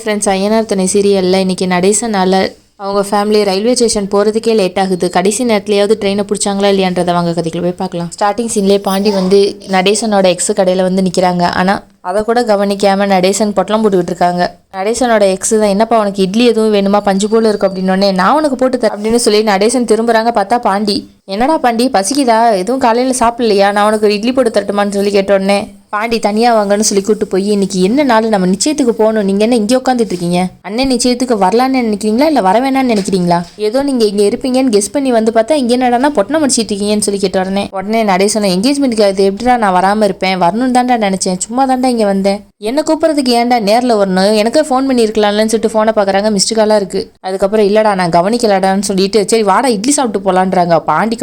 Friends, Ayyanar துணை சீரியலில் இன்றைக்கி நடேசனால் அவங்க ஃபேமிலி ரயில்வே ஸ்டேஷன் போகிறதுக்கே லேட் ஆகுது. கடைசி நேரத்துலையாவது ட்ரெயினை பிடிச்சாங்களா இல்லையான்றதை அவங்க கதைக்குள்ள போய் பார்க்கலாம். ஸ்டார்டிங் சீன்லேயே பாண்டி நடேசனோட எக்ஸ் கடையில் நிற்கிறாங்க. ஆனால் அதை கூட கவனிக்காமல் நடேசன் பொட்டலம் போட்டுக்கிட்டு இருக்காங்க. நடேசனோட எக்ஸ் தான், என்னப்பா உனக்கு இட்லி எதுவும் வேணுமா, பஞ்சு போல் இருக்கும் அப்படின்னோடனே நான் உனக்கு போட்டு தரேன் அப்படின்னு சொல்லி நடேசன் திரும்புறாங்க. பார்த்தா பாண்டி, என்னடா பாண்டி பசிக்குதா, எதுவும் காலையில் சாப்பிடலையா, நான் உனக்கு ஒரு இட்லி போட்டு தரட்டுமான்னு சொல்லி கேட்டோடனே பாண்டி தனியாக வாங்கன்னு சொல்லி கூப்பிட்டு போய், இன்னைக்கு என்ன நாள், நம்ம நிச்சயத்துக்கு போகணும், நீங்கள் என்ன இங்கே உட்காந்துட்டு இருக்கீங்க, அண்ணன் நிச்சயத்துக்கு வரலான்னு நினைக்கிறீங்களா இல்லை வர வேணான்னு நினைக்கிறீங்களா, ஏதோ நீங்கள் இங்கே இருப்பீங்கன்னு கெஸ் பண்ணி பார்த்தா இங்கே என்னடா பொட்டணம் முடிச்சிட்டு இருக்கீங்கன்னு சொல்லி கேட்ட உடனே நடேசன என்கேஜ்மெண்ட்டுக்கு அது எப்படிடா நான் வராமல் இருப்பேன், வரணும்னு தாண்டா நினச்சேன், சும்மா தாண்டா இங்கே வந்தேன், என்ன கூப்பிட்றதுக்கு ஏன்டா நேரில் வரணும், எனக்கே ஃபோன் பண்ணியிருக்கலாம்லன்னு சொல்லிட்டு ஃபோனை பார்க்குறாங்க. மிஸ்டு காலாக இருக்குது. அதுக்கப்புறம் இல்லைடா நான் கவனிக்கலாடான்னு சொல்லிட்டு சரி வாடா இட்லி சாப்பிட்டு போகலான்றாங்க. பாண்டி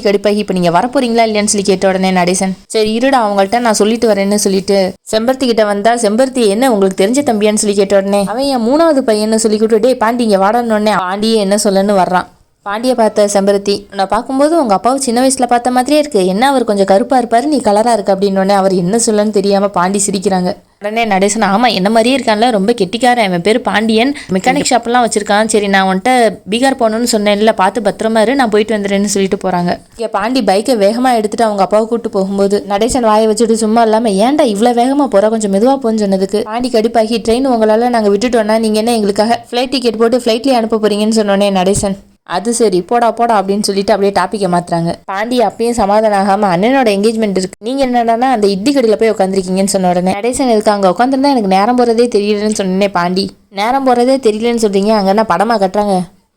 கடுப்பாகி இப்போ நீங்கள் வரப்போறீங்களா இல்லையான்னு சொல்லி கேட்ட உடனே நடேசன் சரி இருடா அவங்கள்ட்ட நான் சொல்லிட்டு வரேன்னு சொல்லிட்டு செம்பருத்தி கிட்ட வந்தா, செம்பருத்தி என்ன உங்களுக்கு தெரிஞ்ச தம்பியான்னு சொல்லி கேட்ட உடனே அவன் என் 3வது பையன்னு சொல்லிக்கிட்டு டே பாண்டி இங்கே வாடான்னு உடனே பாண்டியே என்ன சொல்லன்னு வர்றான். பாண்டியை பார்த்த செம்பருத்தி, நான் பார்க்கும்போது உங்கள் அப்பாவை சின்ன வயசில் பார்த்த மாதிரியே இருக்குது, என்ன அவர் கொஞ்சம் கருப்பாக இருப்பார், நீ கலராக இருக்கு அப்படின்னோடனே அவர் என்ன சொல்லன்னு தெரியாமல் பாண்டி சிரிக்கிறாங்க. உடனே நடேசன், ஆமாம் என்ன மாதிரியே இருக்கான்ல, ரொம்ப கெட்டிக்காரன், அவன் பேர் பாண்டியன், மெக்கானிக் ஷாப்லாம் வச்சிருக்கான், சரி நான் வந்துட்டு பீகார் போகணுன்னு சொன்னேன், இல்லை பார்த்து பத்திரமா இரு, நான் போயிட்டு வந்துடுறேன்னு சொல்லிட்டு போகிறாங்க. இங்கே பாண்டி பைக்கை வேகமாக எடுத்துகிட்டு அவங்க அப்பாவை கூப்பிட்டு போகும்போது நடேசன் வாயை வச்சுட்டு சும்மா இல்லாமல் ஏன்டா இவ்வளோ வேகமாக போகிறா, கொஞ்சம் மெதுவாக போன்னு சொன்னதுக்கு பாண்டி கடுப்பாகி, ட்ரெயின் உங்களால் நாங்கள் விட்டுட்டோன்னா நீங்கள் என்ன எங்களுக்காக ஃப்ளைட் டிக்கெட் போட்டு ஃப்ளைட்லேயே அனுப்ப போகிறீங்கன்னு சொன்னோடனே நடேசன் அது சரி போடா போடா அப்படின்னு சொல்லிட்டு அப்படியே டாப்பிக்கை மாத்துறாங்க. பாண்டி அப்பயும் சமாதானம் ஆகாம அண்ணனோட என்கேஜ்மெண்ட் இருக்கு, நீங்க என்னன்னா அந்த இட்லி கடையில போய் உட்காந்துருக்கீங்கன்னு சொன்ன உடனே நடேசன் இருக்கு அங்க உட்காந்துருந்தா எனக்கு நேரம் போறதே தெரியலன்னு சொன்னே. பாண்டி நேரம் போறதே தெரியலன்னு சொல்றீங்க, அங்க என்ன படமா கட்டுறாங்க,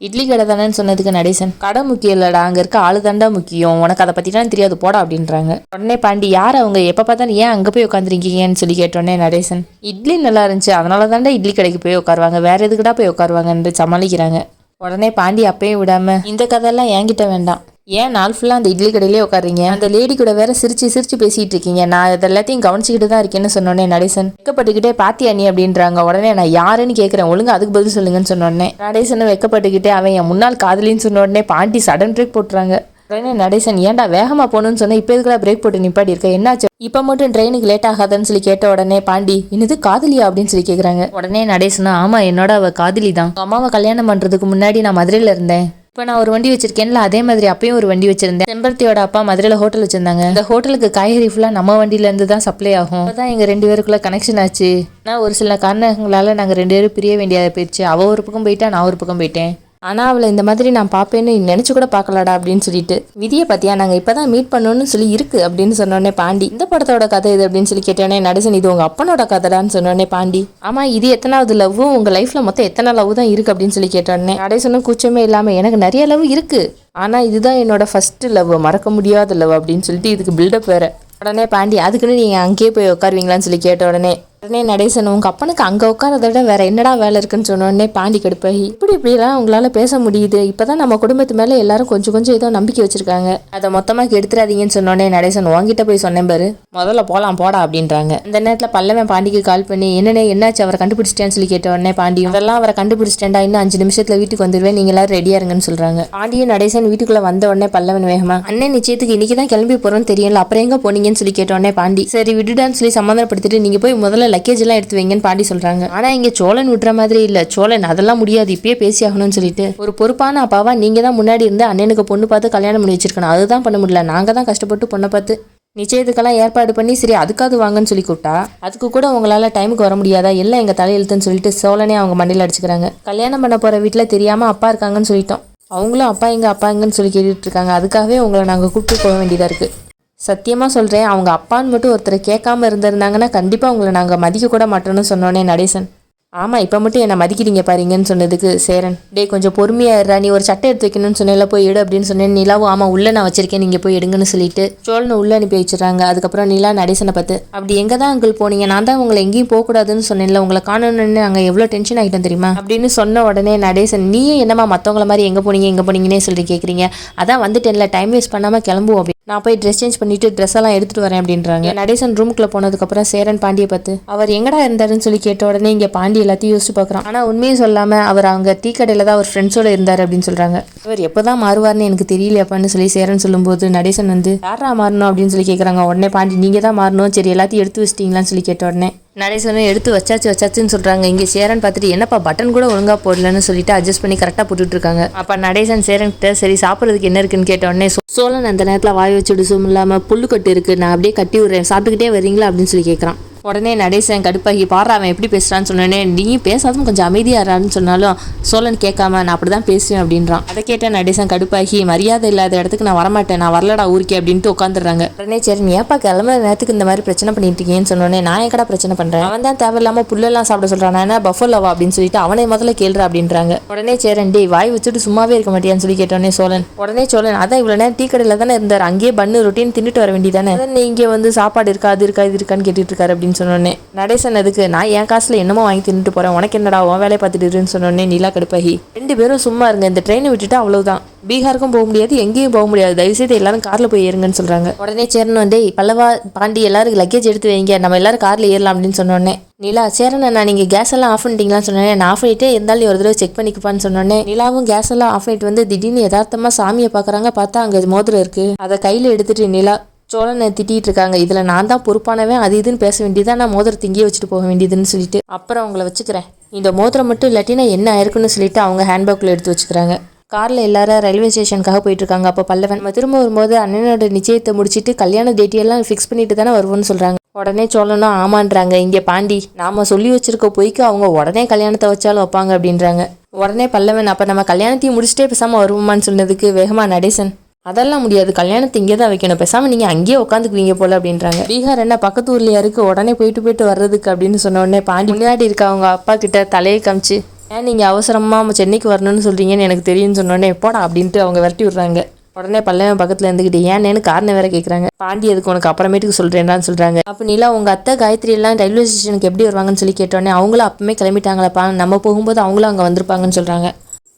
இட்லி கடை தானேன்னு சொன்னதுக்கு நடேசன் கடை முக்கியம் இல்லடா, அங்க இருக்க ஆளு தாண்டா முக்கியம், உனக்கு அதை பத்திலாம் தெரியாது போடா அப்படின்றாங்க. உடனே பாண்டி யார் அவங்க, எப்ப பார்த்தாலும் ஏன் அங்க போய் உட்காந்துருக்கீங்கன்னு சொல்லி கேட்டோடனே நடேசன் இட்லி நல்லா இருந்துச்சு அதனால தாண்டா இட்லி கடைக்கு போய் உட்காருவாங்க, வேற எதுக்குடா போய் உட்காருவாங்கன்னு சமாளிக்கிறாங்க. உடனே பாண்டி அப்பயும் விடாம இந்த கதையெல்லாம் என்கிட்ட வேண்டாம், ஏன் நாள் ஃபுல்லாக அந்த இட்லி கடையிலே உட்காருங்க, அந்த லேடி கூட வேற சிரிச்சு பேசிட்டு இருக்கீங்க, நான் இதெல்லாத்தையும் கவனிச்சுக்கிட்டு தான் இருக்கேன்னு சொன்னோடனே நடேசன் வெக்கப்பட்டுக்கிட்டே பாத்தியா நீ அப்படின்றாங்க. உடனே நான் யாருன்னு கேட்குறேன், ஒழுங்கு அதுக்கு பதில் சொல்லுங்கன்னு சொன்னோடனே நடேசன் வெக்கப்பட்டுக்கிட்டே அவன் என் முன்னாள் காதலின்னு சொன்ன உடனே பாண்டி சடன் பிரேக் போட்டுறாங்க. உடனே நடேசன் ஏன்டா வேகமாக போகணும்னு சொன்னால் இப்போ எதுக்குடா பிரேக் போட்டு நிப்பாடி இருக்க, என்னாச்சு இப்போ மட்டும் ட்ரெயினுக்கு லேட் ஆகாதுன்னு சொல்லி கேட்ட உடனே பாண்டி இன்னது காதலியா அப்படின்னு சொல்லி கேட்குறாங்க. உடனே நடேசனா ஆமாம் என்னோட அவள் காதலி தான், அம்மாவை கல்யாணம் பண்ணுறதுக்கு முன்னாடி நான் மதுரையில் இருந்தேன், இப்போ நான் ஒரு வண்டி வச்சிருக்கேன்ல அதே மாதிரி அப்பயும் ஒரு வண்டி வச்சிருந்தேன், செம்பருத்தியோட அப்பா மதுரையில் ஹோட்டல் வச்சிருந்தாங்க, இந்த ஹோட்டலுக்கு காய்கறி ஃபுல்லாக நம்ம வண்டியிலேருந்து தான் சப்ளை ஆகும், அதான் எங்கள் 2 பேருக்குள்ள கனெக்ஷன் ஆச்சு, ஆனால் ஒரு சில காரணங்களால் நாங்கள் 2 பேரும் பிரிய வேண்டியதாக போயிடுச்சு, அவள் ஒரு பக்கம் போயிட்டா நான் ஒரு பக்கம் போயிட்டேன், ஆனால் அவளை இந்த மாதிரி நான் பார்ப்பேன்னு நினச்சி கூட பார்க்கலாடா அப்படின்னு சொல்லிட்டு விதியை பற்றியா நாங்கள் இப்போ தான் மீட் பண்ணணும்னு சொல்லி இருக்கு அப்படின்னு சொன்னோடனே பாண்டி இந்த படத்தோட கதை இது அப்படின்னு சொல்லி கேட்டோடனே நடேசன் இது உங்கள் அப்பனோட கதைடான்னு சொன்னோடனே பாண்டி ஆமாம் இது எத்தனாவது லவ்வும் உங்கள் லைஃப்பில் மொத்தம் எத்தனை லவ் தான் இருக்குது அப்படின்னு சொல்லி கேட்டோடனே நடேசனும் கூச்சமே இல்லாமல் எனக்கு நிறைய லவ் இருக்குது, ஆனால் இதுதான் என்னோட ஃபர்ஸ்ட் லவ், மறக்க முடியாத லவ் அப்படின்னு சொல்லிட்டு இதுக்கு பில்டப் வேறு. உடனே பாண்டி அதுக்குன்னு நீங்கள் அங்கேயே போய் உட்காருவீங்களான்னு சொல்லி கேட்ட உடனே நடேசன் உங்கள் அப்பனுக்கு அங்கே உட்காரத விட வேற என்னடா வேலை இருக்குன்னு சொன்ன உடனே பாண்டி கடுப்பாகி இப்படிலாம் உங்களால் பேச முடியுது, இப்போதான் நம்ம குடும்பத்து மேலே எல்லாரும் கொஞ்சம் ஏதோ நம்பிக்கை வச்சிருக்காங்க, அதை மொத்தமாக கெடுத்துறாதீங்கன்னு சொன்னோடனே நடேசன் உங்ககிட்ட போய் சொன்னேன் பாரு முதல்ல போகலாம் போடா அப்படின்றாங்க. அந்த நேரத்தில் பல்லவன் பாண்டிக்கு கால் பண்ணி என்னாச்சு அவரை கண்டுபிடிச்சிட்டேன்னு சொல்லி கேட்ட உடனே பாண்டியும் அதெல்லாம் அவரை கண்டுபிடிச்சிட்டேன்டா, இன்னும் 5 நிமிஷத்தில் வீட்டுக்கு வந்துடுவேன், நீங்க எல்லாரும் ரெடியா இருங்கன்னு சொல்றாங்க. பாண்டியும் நடேசன் வீட்டுக்குள்ள வந்த உடனே பல்லவன் வேகமா அண்ணன் நிச்சயத்துக்கு இன்னைக்கு தான் கிளம்பி போறோம்னு தெரியல, அப்புறம் எங்க போனீங்கன்னு சொல்லி கேட்ட உடனே பாண்டி சரி விடுடான்னு சொல்லி சமாதானப்படுத்திட்டு நீங்க போய் முதல்ல லக்கேஜ் எல்லாம் எடுத்து வைங்கன்னு பாண்டி சொல்றாங்க. ஆனா இங்க சோழன் விடுற மாதிரி இல்ல, சோழன் அதெல்லாம் முடியாது இப்பயே பேசி ஆகணும்னு சொல்லிட்டு ஒரு பொறுப்பான அப்பாவா நீங்க தான் முன்னாடி இருந்து அண்ணனுக்கு பொண்ணு பார்த்து கல்யாணம் பண்ணி வச்சிருக்கணும், அதுதான் பண்ண முடியல, நாங்க தான் கஷ்டப்பட்டு பொண்ணை பார்த்து நிச்சயத்துக்கெல்லாம் ஏற்பாடு பண்ணி சரி அதுக்காவது வாங்கன்னு சொல்லி கூப்பிட்டா அதுக்கு கூட உங்களால டைமுக்கு வர முடியாதா, எல்லாம் எங்க தலையெழுத்துன்னு சொல்லிட்டு சோழனே அவங்க மண்டியில் அடிச்சுக்கிறாங்க. கல்யாணம் பண்ண போற வீட்டுல தெரியாம அப்பா இருக்காங்கன்னு சொல்லிட்டோம், அவங்களும் அப்பா எங்கன்னு சொல்லி கேட்டுட்டு இருக்காங்க, அதுக்காகவே உங்களை நாங்க கூப்பிட்டு போக வேண்டியதா இருக்கு. சத்தியமாக சொல்கிறேன் அவங்க அப்பான்னு மட்டும் ஒருத்தரை கேட்காம இருந்திருந்தாங்கன்னா கண்டிப்பாக உங்களை நாங்கள் மதிக்க கூட மாட்டோம்னு சொன்னோன்னே நடேசன் ஆமாம் இப்போ மட்டும் என்னை மதிக்கிறீங்க பாருங்கன்னு சொன்னதுக்கு சேரன் டே கொஞ்சம் பொறுமையாக இருறா, நீ ஒரு சட்டை எடுத்து வைக்கணும்னு சொன்னேன்ல போய் எடு அப்படின்னு சொன்னேன். நிலாவும் ஆமாம் உள்ளே நான் வச்சிருக்கேன் நீங்கள் போய் எடுங்கன்னு சொல்லிட்டு சோழனை உள்ளே அனுப்பி வச்சுறாங்க. அதுக்கப்புறம் நிலா நடேசனை பார்த்து அப்படி எங்கே தான் அங்கிள் போனீங்க, நான் தான் உங்களை எங்கேயும் போகக்கூடாதுன்னு சொன்னேன்ல, உங்களை காணணும்னு நாங்கள் எவ்வளோ டென்ஷன் ஆகிட்டோம் தெரியுமா அப்படின்னு சொன்ன உடனே நடேசன் நீயும் என்னம்மா மற்றவங்கள மாதிரி எங்கே போனீங்கன்னே சொல்லி கேட்குறீங்க, அதான் வந்துட்டேன்ல டைம் வேஸ்ட் பண்ணாமல் கிளம்புவோம், நான் போய் ட்ரெஸ் சேஞ்ச் பண்ணிட்டு ட்ரெஸ் எல்லாம் எடுத்துட்டு வரேன் அப்படின்றாங்க. நடேசன் ரூமுக்குள்ள போனதுக்கப்புறம் சேரன் பாண்டியை பார்த்து அவர் எங்கடா இருந்தாருன்னு சொல்லி கேட்ட உடனே இங்கே பாண்டி எல்லாத்தையும் யோசிச்சு பார்க்குறான். ஆனால் உண்மையை சொல்லாம அவர் அவங்க டீ கடையில் தான் அவர் ஃப்ரெண்ட்ஸோட இருந்தார் அப்படின்னு சொல்றாங்க. இவர் எப்போதான் மாறுவார்னு எனக்கு தெரியலையாப்பான்னு சொல்லி சேரன் சொல்லும்போது நடேசன் யாரா மாறணும் அப்படின்னு சொல்லி கேட்குறாங்க. உடனே பாண்டி நீங்க தான் மாறணும், சரி எல்லாத்தையும் எடுத்து வச்சிட்டீங்களான்னு சொல்லி கேட்ட உடனே நடேசனும் எடுத்து வச்சாச்சுன்னு சொல்கிறாங்க. இங்கே சேரன் பார்த்துட்டு என்னப்பா பட்டன் கூட ஒழுங்காக போடலன்னு சொல்லிட்டு அட்ஜஸ்ட் பண்ணி கரெக்டாக போட்டுட்டு இருக்காங்க. அப்போ நடேசன் சேரன் கிட்ட சரி சாப்பிட்றதுக்கு என்ன இருக்குன்னு கேட்டோடனே சோழன் அந்த நேரத்தில் வாய் வச்சுடு சும் இல்லாமல் புல்லுக்கட்டு இருக்குது நான் அப்படியே கட்டி விடுறேன் சாப்பிட்டுக்கிட்டே வரீங்களா அப்படின்னு சொல்லி கேட்குறான். உடனே நடேசன் கடுப்பாகி பாடுறா அவன் எப்படி பேசுகிறான்னு சொன்னோடனே நீ பேசாதும் கொஞ்சம் அமைதியாகிறான்னு சொன்னாலும் சோழன் கேட்காம நான் அப்படி தான் பேசுவேன் அப்படின்றான். அதை கேட்ட நடேசன் கடுப்பாகி மரியாதை இல்லாத இடத்துக்கு நான் வரமாட்டேன் நான் வரலடா ஊருக்கே அப்படின்ட்டு உட்காந்துடுறாங்க. உடனே சரி நீ ஏப்பா கிளம்புற நேரத்துக்கு இந்த மாதிரி பிரச்சனை பண்ணிட்டு இருக்கேன்னு சொன்னோடனே நான் எங்கடா பிரச்சனை பண்ணுறேன் அவன் தான் தேவையில்லாமல் புல்லெல்லாம் சாப்பிட சொல்கிறான் நான் என்ன பஃபல்லவா அப்படின்னு சொல்லிட்டு அவனை முதல்ல கேள்றா அப்படின்றாங்க. உடனே சேரன் டே வாய் வச்சுட்டு சும்மாவே இருக்க மாட்டியான்னு சொல்லி கேட்டோடனே சோழன் அதான் இவ்வளோ நேரம் டீ கடையில் தானே இருந்தார் அங்கேயே பண்ணு ரொட்டின்னு தின்னுட்டு வர வேண்டியதானே நீ இங்கே வந்து சாப்பாடு இருக்கா அது இருக்கா இது இருக்கான்னு கேட்டுட்டு இருக்காரு அப்படின்னு சொன்னோடனே நடேசன் அதுக்கு நான் என் காசுல என்னமோ வாங்கி தின்னுட்டு போறேன் உனக்கு என்னடா உன் வேலையை பார்த்துட்டு சொன்னோடனே நிலா கடுப்பாகி 2 பேரும் சும்மா இருங்க இந்த ட்ரெயினை விட்டுட்டு அவ்வளவுதான் பீகாருக்கும் போக முடியாது எங்கேயும் போக முடியாது தயவுசெய்து எல்லாரும் கார்ல போய் ஏறுங்கன்னு சொல்றாங்க. உடனே சேரன் வந்து பல்லவா பாண்டி எல்லாரும் லக்கேஜ் எடுத்து வைங்க நம்ம எல்லாரும் கார்ல ஏறலாம் அப்படின்னு சொன்னோடனே நிலா சேரன் நான் நீங்க கேஸ் எல்லாம் ஆஃப் பண்ணிட்டீங்களான்னு சொன்னேன் நான் ஆஃப் பண்ணிட்டே இருந்தாலும் ஒரு தடவை செக் பண்ணிக்குப்பான்னு சொன்னோடனே நிலாவும் கேஸ் எல்லாம் ஆஃப் பண்ணிட்டு வந்து திடீர்னு யதார்த்தமா சாமியை பாக்குறாங்க பார்த்தா அங்க மோதிரம் இருக்கு அதை கையில எடுத்துட்டு நிலா சோழனை திட்டிட்டு இருக்காங்க இதுல நான் தான் பொறுப்பானவன் அது இதுன்னு பேச வேண்டியதான் நான் மோதிரத்தை இங்கேயே வச்சுட்டு போக வேண்டியதுன்னு சொல்லிட்டு அப்புறம் அவங்கள வச்சுக்கிறேன் இந்த மோதிரம் மட்டும் இல்லாட்டினா என்ன ஆயிருக்குன்னு சொல்லிட்டு அவங்க ஹேண்ட்பேக்கில் எடுத்து வச்சுக்கிறாங்க. காரில் எல்லாரும் ரயில்வே ஸ்டேஷனுக்காக போயிட்டு இருக்காங்க. அப்போ பல்லவன் நம்ம திரும்ப வரும்போது அண்ணனோட நிச்சயத்தை முடிச்சுட்டு கல்யாண டேட்டியெல்லாம் ஃபிக்ஸ் பண்ணிட்டு தானே வருவோம்னு சொல்றாங்க. உடனே சோழனும் ஆமான்றாங்க. இங்கே பாண்டி நாம சொல்லி வச்சிருக்க பொய்க்கு அவங்க உடனே கல்யாணத்தை வச்சாலும் வைப்பாங்க அப்படின்றாங்க. உடனே பல்லவன் அப்போ நம்ம கல்யாணத்தையும் முடிச்சுட்டே பேசாமல் வருவோமான்னு சொன்னதுக்கு வேகமா நடேசன் அதெல்லாம் முடியாது கல்யாணத்தை இங்கே தான் வைக்கணும் பேசாமல் நீங்கள் அங்கேயே உட்காந்துக்குவீங்க போல அப்படின்றாங்க. பீகார் என்ன பக்கத்து ஊர்லையா இருக்கு உடனே போயிட்டு வர்றதுக்கு அப்படின்னு சொன்ன உடனே பாண்டி முன்னாடி இருக்க அவங்க அப்பா கிட்ட தலையை காமிச்சு ஏன் நீங்கள் அவசரமாக சென்னைக்கு வரணும்னு சொல்கிறீங்கன்னு எனக்கு தெரியும்னு சொன்னோடனே போடா அப்படின்ட்டு அவங்க விரட்டி விடுறாங்க. உடனே பல்லவன் பக்கத்தில் இருந்துக்கிட்டு ஏன்னு காரணம் வேற கேட்குறாங்க. பாண்டி அதுக்கு உனக்கு அப்புறமேட்டுக்கு சொல்கிறேன்டான்னு சொல்கிறாங்க. அப்போ நீலா உங்கள் அத்தை காயத்ரி எல்லாம் ரயில்வே ஸ்டேஷனுக்கு எப்படி வருவாங்கன்னு சொல்லி கேட்டோடனே அவங்களும் அப்பவுமே கிளம்பிட்டாங்களப்பா நம்ம போகும்போது அவங்களும் அங்கே வந்திருப்பாங்கன்னு சொல்கிறாங்க.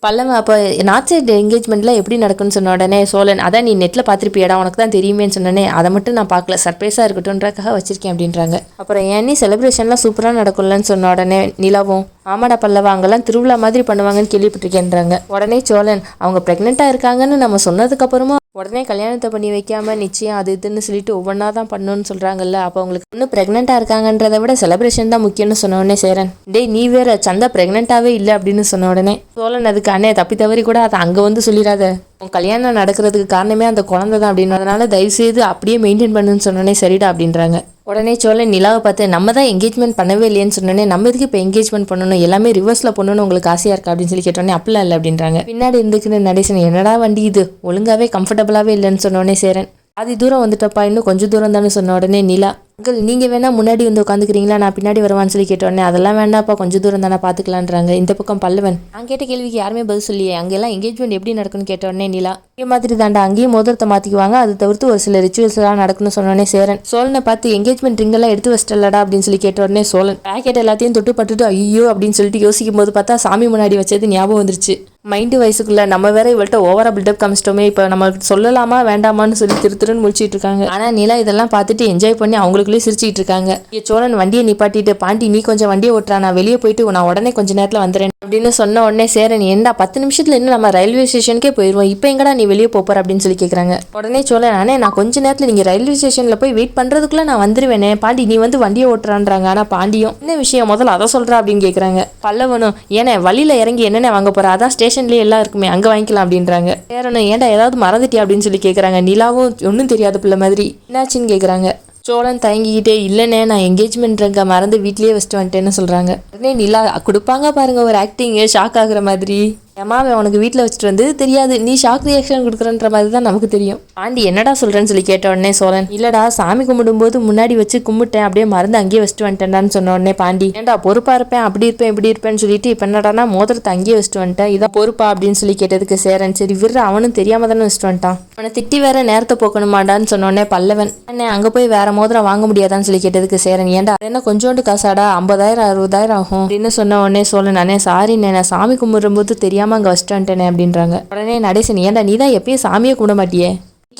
பல்லவன் அப்போ நார்த் சைடு என்கேஜ்மெண்ட்டில் எப்படி நடக்குன்னு சொன்ன உடனே சோழன் அதான் நீ நெட்டில் பார்த்துருப்பியடா உனக்கு தான் தெரியுமேன்னு சொன்னோன்னே அதை மட்டும் நான் பார்க்கல சர்ப்ரைஸாக இருக்கட்டும்ன்றக்காக வச்சிருக்கேன் அப்படின்றாங்க. அப்புறம் ஏன் நீ செலிப்ரேஷன்லாம் சூப்பராக நடக்கும்லன்னு சொன்ன உடனே நிலாவும் ஆமாடா பல்லவா அங்கெல்லாம் திருவிழா மாதிரி பண்ணுவாங்கன்னு கேள்விப்பட்டிருக்கேன்றாங்க. உடனே சோழன் அவங்க ப்ரெக்னெண்ட்டாக இருக்காங்கன்னு நம்ம சொன்னதுக்கப்புறமா உடனே கல்யாணத்தை பண்ணி வைக்காம நிச்சயம் அது இதுன்னு சொல்லிட்டு ஒவ்வொன்றா தான் பண்ணணும்னு சொல்கிறாங்கல்ல அப்போ அவங்களுக்கு இன்னும் ப்ரெக்னெண்ட்டாக இருக்காங்கன்றதை விட செலிப்ரேஷன் தான் முக்கியம்னு சொன்ன உடனே சேரன் டேய் நீ வேற சந்தா ப்ரெக்னெண்ட்டாகவே இல்லை அப்படின்னு சொன்ன உடனே சோழன் அதுக்கு அண்ணே தப்பி தவறி கூட அதை அங்கே வந்து சொல்லிடாத உன் கல்யாணம் நடக்கிறதுக்கு காரணமே அந்த குழந்தை தான் அப்படின்றதுனால தயவுசெய்து அப்படியே மெயின்டைன் பண்ணுன்னு சொன்னோடனே சரிடா அப்படின்றாங்க. உடனே சோழன் நிலாவை பார்த்து நம்ம தான் என்கேஜ்மெண்ட் பண்ணவே இல்லையேன்னு சொன்னோன்னே நம்ம இதுக்கு இப்போ என்கேஜ்மெண்ட் பண்ணணும் எல்லாமே ரிவர்ஸில் பண்ணணும் உங்களுக்கு ஆசையாக இருக்கா அப்படின்னு சொல்லி கேட்டோன்னே அப்படிலாம் இல்லை அப்படின்றாங்க. பின்னாடி இருந்துக்கிற நடேசன் என்னடா வண்டி இது ஒழுங்காவே கம்ஃபர்டபுளாகவே இல்லைன்னு சொன்னோடனே சேரன் பாதி தூரம் வந்துட்டப்பா இன்னும் கொஞ்சம் தூரம் தானே சொன்ன உடனே நிலா அங்கிள் நீங்கள் வேணா முன்னாடி வந்து உட்காந்துக்கிறீங்களா நான் பின்னாடி வருவான்னு சொல்லி கேட்டோடனே அதெல்லாம் வேண்டாப்பா கொஞ்சம் தூரம் தானே பார்த்துக்கலான்றாங்க. இந்த பக்கம் பல்லவன் நான் கேட்ட கேள்விக்கு யாருமே பதில் சொல்லியே அங்கெல்லாம் என்கேஜ்மெண்ட் எப்படி நடக்குன்னு கேட்டோடனே நிலா இதே மாதிரி தாண்டா அங்கேயும் மோதிரத்தை மாற்றிக்குவாங்க அது தவிர்த்து ஒரு சில ரிச்சுவல்ஸ்லாம் நடக்குன்னு சொன்னோடனே சேரன் சோழனை பார்த்து என்கேஜ்மெண்ட் ரிங்கெல்லாம் எடுத்து வச்சிட்டலடா அப்படின்னு சொல்லி கேட்ட உடனே சோழன் பேக்கெட் எல்லாத்தையும் தொட்டு பட்டுட்டு ஐயோ அப்படின்னு சொல்லிட்டு யோசிக்கும் போது பார்த்தா சாமி முன்னாடி வச்சது ஞாபகம் வந்துருச்சு. மைண்டு வயசுக்குள்ள நம்ம வேற இவள்கிட்ட ஓவரா பில்டப் காமிச்சிட்டோமே இப்போ நம்ம சொல்லலாமா வேண்டாமான்னு சொல்லி திருன்னு முடிச்சிட்டு இருக்காங்க. ஆனா நிலா இதெல்லாம் பார்த்துட்டு என்ஜாய் பண்ணி அவங்களுக்குள்ளே சிரிச்சிட்டு இருக்காங்க. சோழன் வண்டியை நிப்பாட்டிட்டு பாண்டி நீ கொஞ்சம் வண்டியை ஓட்டுறா நான் வெளியே போயிட்டு நான் உடனே கொஞ்ச நேரத்தில் வந்துடுறேன் அப்படின்னு சொன்ன உடனே சேரன் ஏண்டா 10 நிமிஷத்துல இன்னும் நம்ம ரயில்வே ஸ்டேஷனுக்கே போயிடுவோம் இப்போ எங்கடா நீ வெளியே போற அப்படின்னு சொல்லி கேட்குறாங்க. உடனே சோழன் அண்ணே நான் கொஞ்ச நேரத்தில் நீங்க ரயில்வே ஸ்டேஷன்ல போய் வெயிட் பண்றதுக்குள்ள நான் வந்துருவேனே பாண்டி நீ வந்து வண்டியை ஓட்டுறான்றாங்க. ஆனா பாண்டியும் என்ன விஷயம் முதல்ல அதை சொல்றா அப்படின்னு கேட்குறாங்க. பல்லவனும் ஏன்னா வழியில இறங்கி என்னென்ன வாங்க போற அதான் ஸ்டேஷன்லேயே எல்லாம் இருக்குமே அங்கே வாங்கிக்கலாம் அப்படின்றாங்க. சேரனும் ஏன்டா ஏதாவது மறந்துட்டியா அப்படின்னு சொல்லி கேட்குறாங்க. நிலாவும் ஒன்றும் தெரியாத பிள்ளை மாதிரி என்னாச்சுன்னு கேட்குறாங்க. சோழன் தயங்கிக்கிட்டே இல்லைண்ணே நான் என்கேஜ்மெண்ட்ங்க மறந்து வீட்லேயே வச்சுட்டு வந்துட்டேன்னு சொல்கிறாங்க. உடனே நிலா கொடுப்பாங்க பாருங்க ஒரு ஆக்டிங்கு ஷாக் ஆகுற மாதிரி ஏமாவே உனக்கு வீட்டில் வச்சுட்டு வந்து தெரியாது நீ ஷாக் ரியாக்ஷன் கொடுக்குறன்ற மாதிரி தான் நமக்கு தெரியும். பாண்டி என்னடா சொல்கிறேன்னு சொல்லி கேட்ட உடனே சோழன் இல்லடா சாமி கும்பிடும்போது முன்னாடி வச்சு கும்பிட்டேன் அப்படியே மருந்து அங்கேயே வச்சுட்டு வந்துட்டேன்டான்னு சொன்ன உடனே பாண்டி ஏன்டா பொறுப்பாக இருப்பேன் அப்படி இருப்பேன் இப்படி இருப்பேன்னு சொல்லிட்டு இப்போ என்னடானா மோதிரத்தை அங்கேயே வச்சுட்டு வந்துட்டேன் இதான் பொறுப்பா அப்படின்னு சொல்லி கேட்டதுக்கு சேரன் சரி விடுற அவனும் தெரியாம தானே வச்சுட்டு வந்துட்டான் அவனை திட்டி வேற நேரத்தை போக்கணுமாடான்னு சொன்ன உடனே பல்லவன் அண்ணே அங்கே போய் வேற மோதிரம் வாங்க முடியாதான்னு சொல்லி கேட்டதுக்கு சேரன் ஏன்டா என்ன கொஞ்சோண்டு காசாடா 50,000 60,000 ஆகும் அப்படின்னு சொன்ன உடனே சோழன் அண்ணே சாரி நான் சாமி கும்பிடும்போது தெரியாம அங்கே வச்சுட்டு வந்துட்டேனே அப்படின்றாங்க. உடனே நடேசன் ஏன்டா நீ தான் எப்பயும் சாமியை கும்பிட மாட்டியே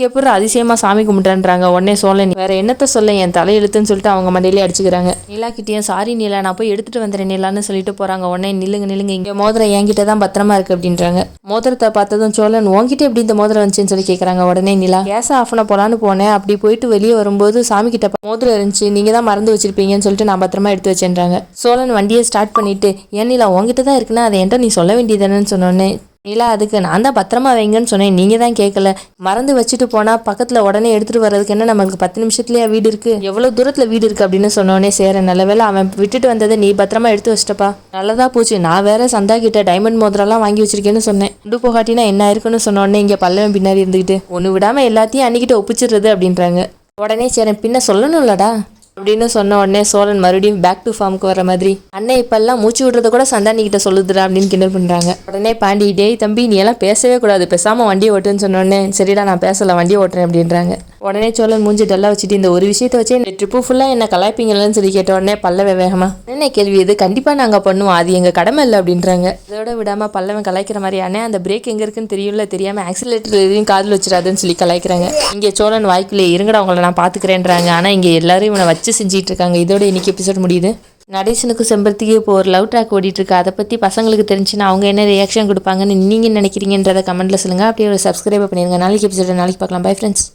எப்படி அதிசயமாக சாமி கும்பிட்டான்றாங்க. உடனே சோழன் வேற என்னத்த சொல்ல என் தலையெழுத்துன்னு சொல்லிட்டு அவங்க மண்டையிலே அடிச்சுக்கிறாங்க. நிலா கிட்டேயும் சாரி நிலா நான் போய் எடுத்துட்டு வந்துடுறேன் நிலான்னு சொல்லிட்டு போறாங்க. உடனே நில்லுங்க இங்கே மோதிரம் என்கிட்ட தான் பத்திரமா இருக்கு அப்படின்றாங்க. மோதிரத்தை பார்த்ததும் சோழன் உன்கிட்ட எப்படி இந்த மோதிரம் வந்துச்சுன்னு சொல்லி கேட்குறாங்க. உடனே நிலா கேஸ் ஆஃப் பண்ண போலான்னு போனேன், அப்படி போயிட்டு வெளியே வரும்போது சாமி கிட்ட மோதிரம் இருந்துச்சு, நீங்க தான் மறந்து வச்சிருப்பீங்கன்னு சொல்லிட்டு நான் பத்திரமா எடுத்து வச்சேன்றாங்க. சோழன் வண்டியை ஸ்டார்ட் பண்ணிட்டு ஏன் நிலா உங்ககிட்ட தான் இருக்குன்னா அதை என்கிட்ட நீ சொல்ல வேண்டியதானேன்னு சொன்னோன்னே நிலா அதுக்கு நான் தான் பத்திரமா வைங்கன்னு சொன்னேன், நீங்கள் தான் கேட்கல, மறந்து வச்சுட்டு போனால் பக்கத்தில் உடனே எடுத்துகிட்டு வர்றதுக்கு என்ன நமக்கு 10 நிமிஷத்துலேயே வீடு இருக்குது, எவ்வளோ தூரத்தில் வீடு இருக்குது அப்படின்னு சொன்னோன்னே சேர நல்ல வேலை அவன் விட்டுட்டு வந்ததை நீ பத்திரமா எடுத்து வச்சிட்டப்பா, நல்லதா போச்சு. நான் வேற சந்தா கிட்ட டைமண்ட் மோதிரம்லாம் வாங்கி வச்சிருக்கேன்னு சொன்னேன், கொண்டு போகாட்டினா என்ன இருக்குன்னு சொன்னோடனே இங்கே பல்லவன் பின்னாடி இருந்துக்கிட்டு ஒன்று விடாமல் எல்லாத்தையும் அன்னிக்கிட்ட ஒப்பிச்சிடுறது அப்படின்றாங்க. உடனே சேரன் பின்ன சொல்லணும்லடா அப்படின்னு சொன்ன உடனே சோழன் மறுபடியும் பேக் டு ஃபார்முக்கு வர மாதிரி அண்ணே இப்பெல்லாம் மூச்சு விடுறத கூட சந்தானிக்கிட்ட சொல்லுதுடா அப்படின்னு கிண்டல் பண்ணுறாங்க. உடனே பாண்டி டேய் தம்பி நீ எல்லாம் பேசவே கூடாது, பேசாமல் வண்டியை ஓட்டுன்னு சொன்னோடனே சரிடா நான் பேசலை வண்டியை ஓட்டுறேன் அப்படின்றாங்க. உடனே சோழன் மூஞ்சி டெல்லாம் வச்சுட்டு இந்த ஒரு விஷயத்தை வச்சு இந்த ட்ரிப்பு ஃபுல்லாக என்ன கலாய்ப்பீங்களன்னு சொல்லி கேட்ட உடனே பல்லவ வேகமா என்ன கேள்வி இது, கண்டிப்பாக நாங்கள் பண்ணுவோம், அது எங்கள் கடமை இல்லை அப்படின்றாங்க. இதோட விடாமல் பல்லவன் கலாய்க்கிற மாதிரி அண்ணே அந்த பிரேக் எங்கே இருக்குன்னு தெரியல, தெரியாமல் ஆக்சிலேட்டர் எதையும் காதில் வச்சிடாதுன்னு சொல்லி கலாய்க்கிறாங்க. இங்கே சோழன் வாய்க்குள்ளே இருங்கடா உங்களை நான் பார்த்துக்கிறேன்றாங்க. ஆனால் இங்கே எல்லாரும் இவனை வச்சு செஞ்சிட்டு இருக்காங்க. இதோட இன்னைக்கு எபிசோட் முடியுது. நடேசனுக்கு செம்பருத்திக்கு இப்போ ஒரு லவ் ட்ராக் ஓடிட்டு இருக்கு. அதை பற்றி பசங்களுக்கு தெரிஞ்சுன்னா அவங்க என்ன ரியாக்ஷன் கொடுப்பாங்கன்னு நீங்கள் நினைக்கிறீங்கன்றதை கமெண்ட்டில் சொல்லுங்கள். அப்படியே ஒரு சப்ஸ்கிரைப் பண்ணிடுங்க. நாளைக்கு எபிசோட நாளைக்கு பார்க்கலாம். Bye friends.